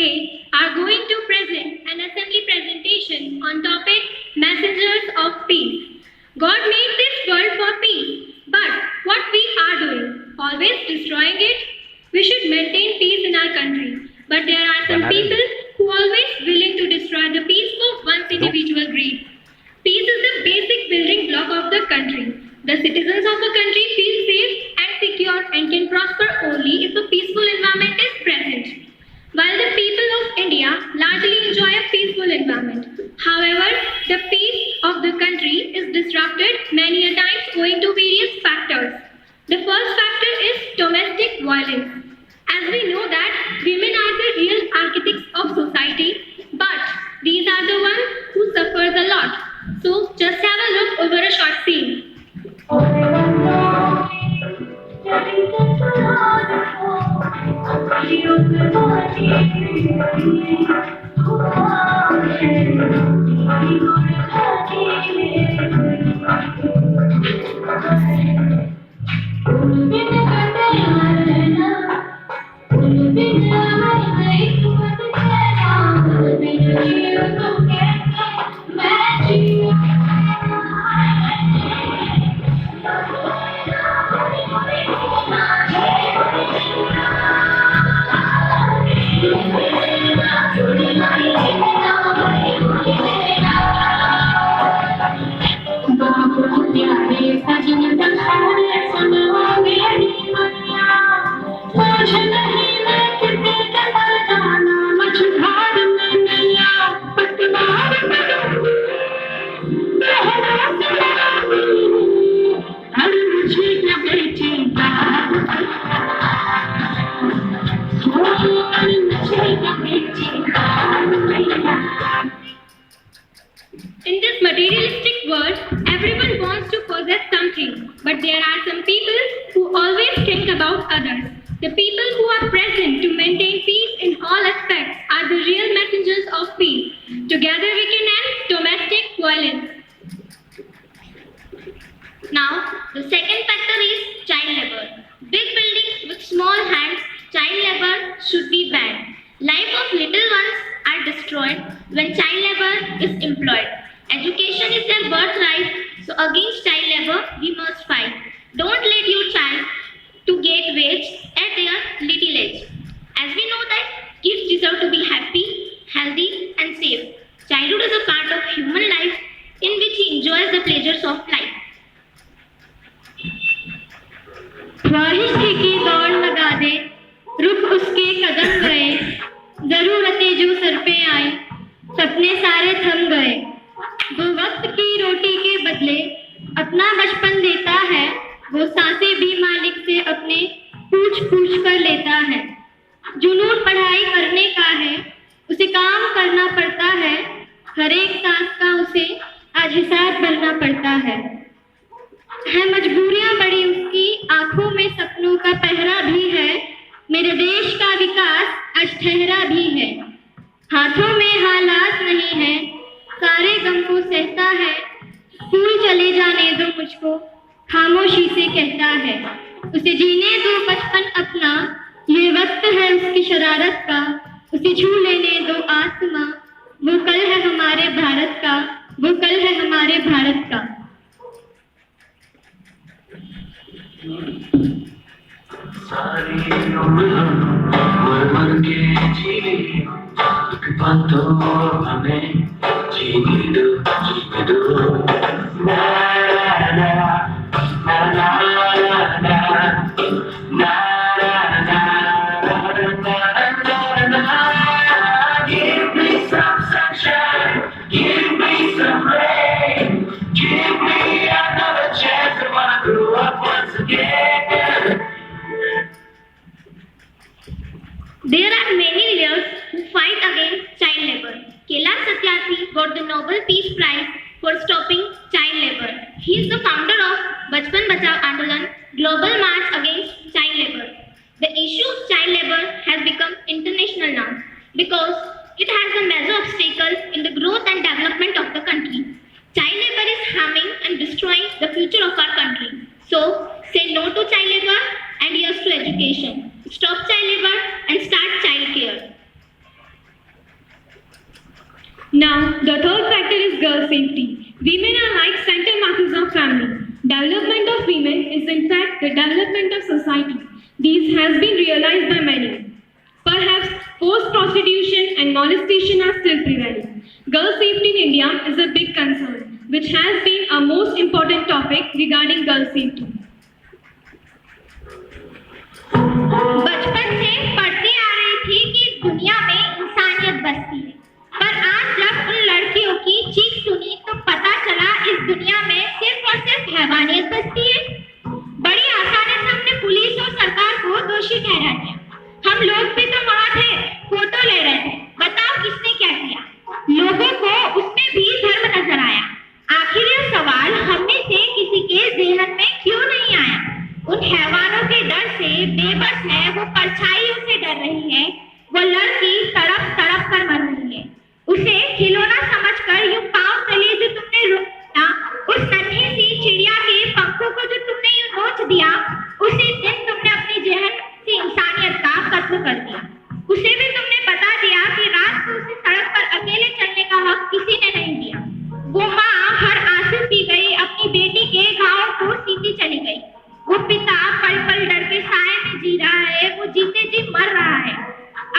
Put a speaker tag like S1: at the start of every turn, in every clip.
S1: today are going to present an assembly presentation on topic Messengers of Peace. God made this world for peace, but what we are doing? Always destroying it? We should maintain peace in our country, but there are some people who are always willing to destroy the peace for one's individual greed. Peace is the basic building block of the country. The citizens of a country feel safe and secure and can prosper only if a peaceful environment is present. While the people of India largely enjoy a peaceful environment, however, the peace of the country is disrupted many a times owing to various factors. The first factor is domestic violence. As we know that women are the real architects of society, but these are the ones who suffer the lot. So just have a look over a short scene. In this materialistic world, everyone wants to possess something, but there are some people who always think about others. The people who are present to maintain peace in all aspects are the real messengers of peace. Together we can end domestic violence. Now, the second factor is child labor. Big buildings with small hands, child labor should be banned. Life of little ones are destroyed when child labor is employed. Education is their birthright, so against child labor we must fight. Don't let your child to get wage at their little age. As we know that kids deserve to be happy, healthy and safe. Childhood is a part of human life in which he enjoys the pleasures of life. ख्वाहिश थी कि दौड़ लगा दे, रुख उसके कदम गए, जरूरतें जो सर पे आई, सपने सारे थम गए। वो वक्त की रोटी के बदले अपना बचपन देता है, वो सांसें भी मालिक से अपने पूछ पूछ कर लेता है। जुनून पढ़ाई करने का है, उसे काम करना पड़ता है, हर एक सांस का उसे आज हिसाब भरना पड़ता है मजबूरियां बड़ी उसकी आंखों में सपनों का पहरा भी है, मेरे देश का विकास आज ठहरा भी है। हाथों में हालात नहीं है, सारे गम को सहता है, स्कूल चले जाने दो मुझको, खामोशी से कहता है। उसे जीने दो बचपन अपना, ये वक्त है उसकी शरारत का, उसे छू लेने दो आसमां, वो कल है हमारे भारत का, वो कल है हमारे भारत का।
S2: सारी उम्र मर मर के जी एक बात तो हमें जीने दो ना ना ना ना ना ना ना Give me some sunshine, give me some rain, give me another chance. I wanna grow up once again.
S1: There are many leaders who fight against child labor. Kailash Satyarthi got the Nobel Peace Prize for stopping child labor. He is the founder of Bachpan Bachao Andolan, Global March Against Child Labor. The issue of child labor has become international now because it has a major obstacle in the growth and development of the country. Child labor is harming and destroying the future of our country. So, say no to child labor and yes to education. Stop child labor and start child care. Now, the third factor is girl safety. Women are like center markers of family. Development of women is in fact the development of society. This has been realized by many. Perhaps forced prostitution and molestation are still prevailing. Girl safety in India is a big concern, which has been a most important topic regarding girl safety.
S3: बचपन से पढ़ते आ रही थी कि इस दुनिया में इंसानियत बसती है, पर आज जब उन लड़कियों की चीख सुनी तो पता चला इस दुनिया में सिर्फ और सिर्फ हैवानियत बसती है। बड़ी आसानी से हमने पुलिस और सरकार को दोषी ठहरा दिया। हम लोग भी तो वहाँ थे, फोटो ले रहे थे, बताओ किसने क्या किया? लोगों को उसमें भी धर्म नजर आया। आखिर यह सवाल हम में से किसी के ज़हन में क्यों नहीं आया? उन हैवानों के डर से बेबस है, वो परछाइयों से डर रही है। वो लड़की तड़प तड़प कर मर रही है। उसे खिलौना समझकर यूं पाँव तले जो तुमने रोका, उस नन्ही सी चिड़िया के पंखों को जो तुमने यूं नोच दिया, उसी दिन तुमने अपनी जहन से इंसानियत का कत्ल कर दिया। उसे भी तुमने बता दिया कि रात को उसे सड़क पर अकेले चलने का हक किसी ने नहीं दिया। वो माँ हर आंसू पी गई, अपनी बेटी के घावों को सीती चली गई। वो पिता पल पल डर के साए में जी रहा है, वो जीते जी मर रहा है।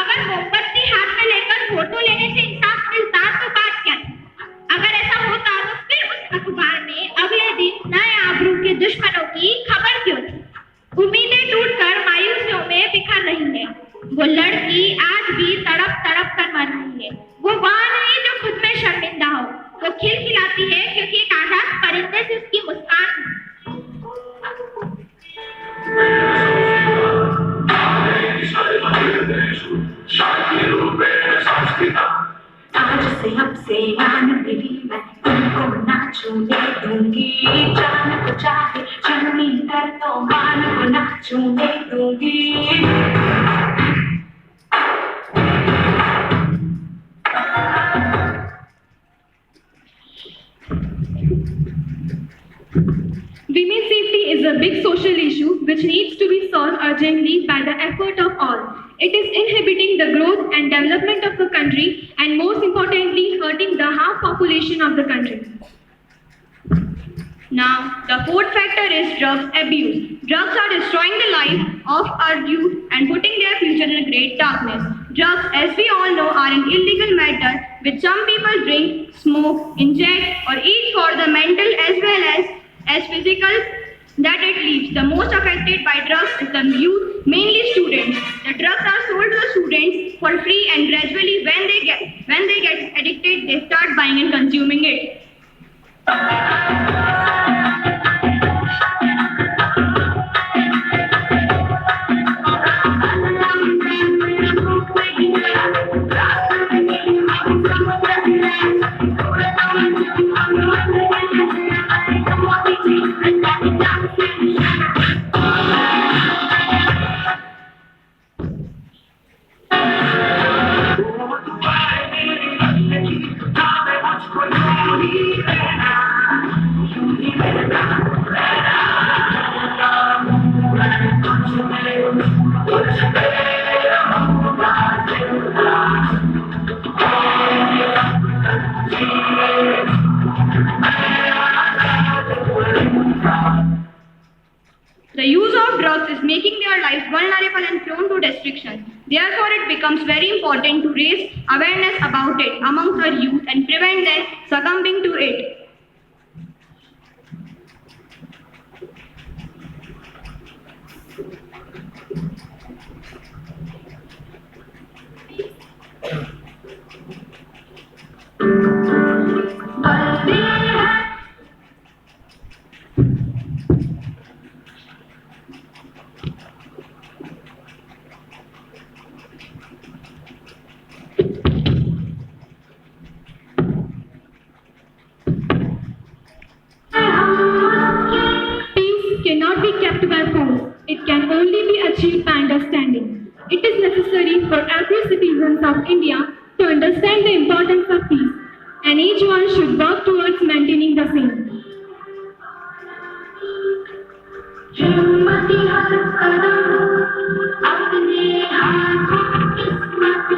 S3: अगर मोमबत्ती हाथ में लेकर फोटो लेने से इंसाफ मिलता तो बात क्या थी? अगर ऐसा होता तो फिर उस अखबार में अगले दिन नए आबरू के दुश्मनों की खबर क्यों थी? उम्मीदें टूटकर मायूसियों में बिखर रही है। वो लड़की आज भी तड़प तड़प कर मर रही है। वो वहाँ नहीं जो खुद में शर्मिंदा हो। वो खिलखिलाती है क्योंकि एक आजाद परिंदे से उसकी मुस्कान
S4: आज से अब से आन मेरी मैं तुमको ना छूने दूंगी। जान को चाहे जमीन कर तो मान को ना छूने दूंगी।
S1: Women's safety is a big social issue which needs to be solved urgently by the effort of all. It is inhibiting the growth and development of the country and most importantly hurting the half population of the country. Now, the fourth factor is drugs abuse. Drugs are destroying the life of our youth and putting their future in great darkness. Drugs, as we all know, are an illegal matter which some people drink, smoke, inject or eat for the mental as well as physical that it leaves. The most affected by drugs is the youth, mainly students. The drugs are sold to the students for free and gradually when they get addicted, they start buying and consuming it. The use of drugs is making their lives vulnerable and prone to restriction. Therefore, it becomes very important to raise awareness about it amongst our youth and prevent them succumbing to it. Cannot be kept by force. It can only be achieved by understanding. It is necessary for every citizen of India to understand the importance of peace, and each one should work towards maintaining the same.
S4: हिम्मती हर कदम अपने हाथों किस्मत